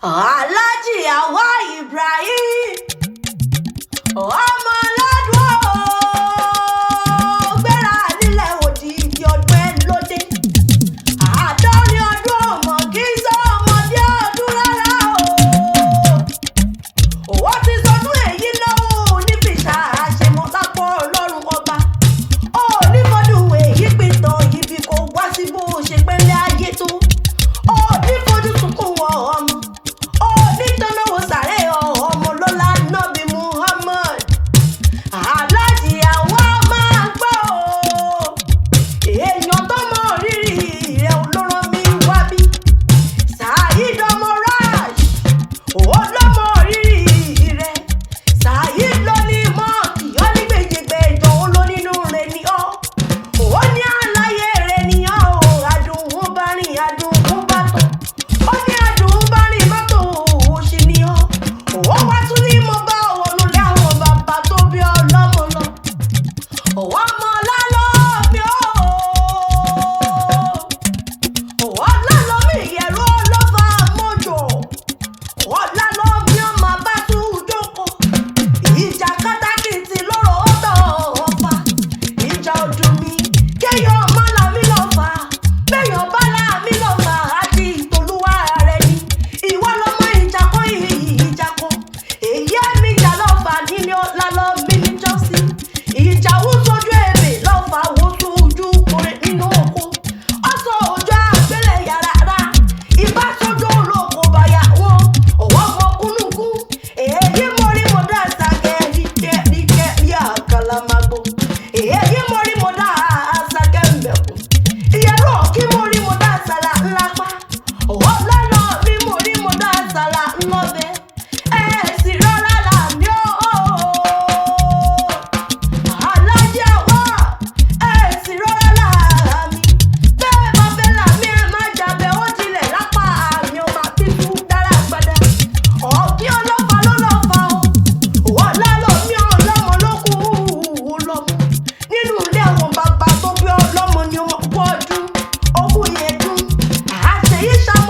Alhaji Awa Ibrahim ọmọ lọ́dún gbéra nílẹ̀ òdìdí ọdún ẹ lóde àádọ́rin ọdún ọmọ kì í sọ ọmọdé ọdún rárá o òwò ti sọdún èyí lọ́wọ́ nífìṣà àṣemọ́ lápò ọlọ́run ọba ó nífọdún èyí pìtàn ibi kò wá sí bó ṣe pẹ́lẹ́ ayé tó ó nífojú sunkún wọ ọmọ ó nítonáwó sàré ọmọ lọ́la nọ́bí Muhammad Alhaji Awa máa gbọ́ èèyàn tó mọ rírì rẹ̀ olóró mi wá bí Saheed ọmọ Rash olómọ rírì rẹ̀ Saheed ló ní mọ́ọ̀kì ó ní gbèjègbèjọ olónínú rẹ̀ ni ó ní àlàyé rẹ̀ ni ó adùn bá rìn adùn bá tọ̀ ó ní adùn bá rìn mọ́tò òṣì ni ó wá tún ní mo bá wọnú lé àwọn bàbá tó bí ọlọ́mọ lọ ọmọ lálọ́ mi lálọ́ mi ìyẹ̀rọ lọ́fà mọ́jọ lálọ́ mi ọmọ bá tún jókòó ìjà kátàkìtì lọ́rọ̀ ọ̀tọ̀ ọ̀fà ìjà ọdún mi kéèyàn má là mí lọ́fà béèyàn bá là mí lọ́fà àti ìtòlúwa rẹ̀ ni ìwọ lọmọ ìjà kan ìjà kan èyí ẹ̀mí ìjà lọ́fà nílé lálọ́ mi níjọ́sí ìjà wú sójú èbè lọ́fà wó sójú kore nínú oko ọ̀sọ̀ òjò àgbélẹ̀ yàrá rà ìbá sójú olóko bàyà wọn ọwọ́ mọ kúnnùkú èyí mórí mo dá sàkẹ́ ríkẹ́ rí àkàlàmàgbò èyí mórí mo dá sàkẹ́ mbẹ̀kù ìyẹ̀rọ kí mórí mo dá sàlà ńlá pa ọwọ́ lọ́nà bí mórí mo dá sàlà ńlọ́bẹ̀ sì rọ́lá là mí Alhaji Awa sì rọ́lá là mí bẹ́ẹ̀ bá fẹ́ là mí ẹ̀ má jàbẹ́ ó tilẹ̀ lápá àmì ọmọ pípú dára gbadá ọ̀kí ọlọ́fà ló lọ́fà o lálọ́ mi ọlọ́mọ ló kú lọ́mọ nínú ilé àwọn bàbá tó bí ọlọ́mọ ni wọ́n kú ọdún ogún yẹn dún àṣeyí ṣàmú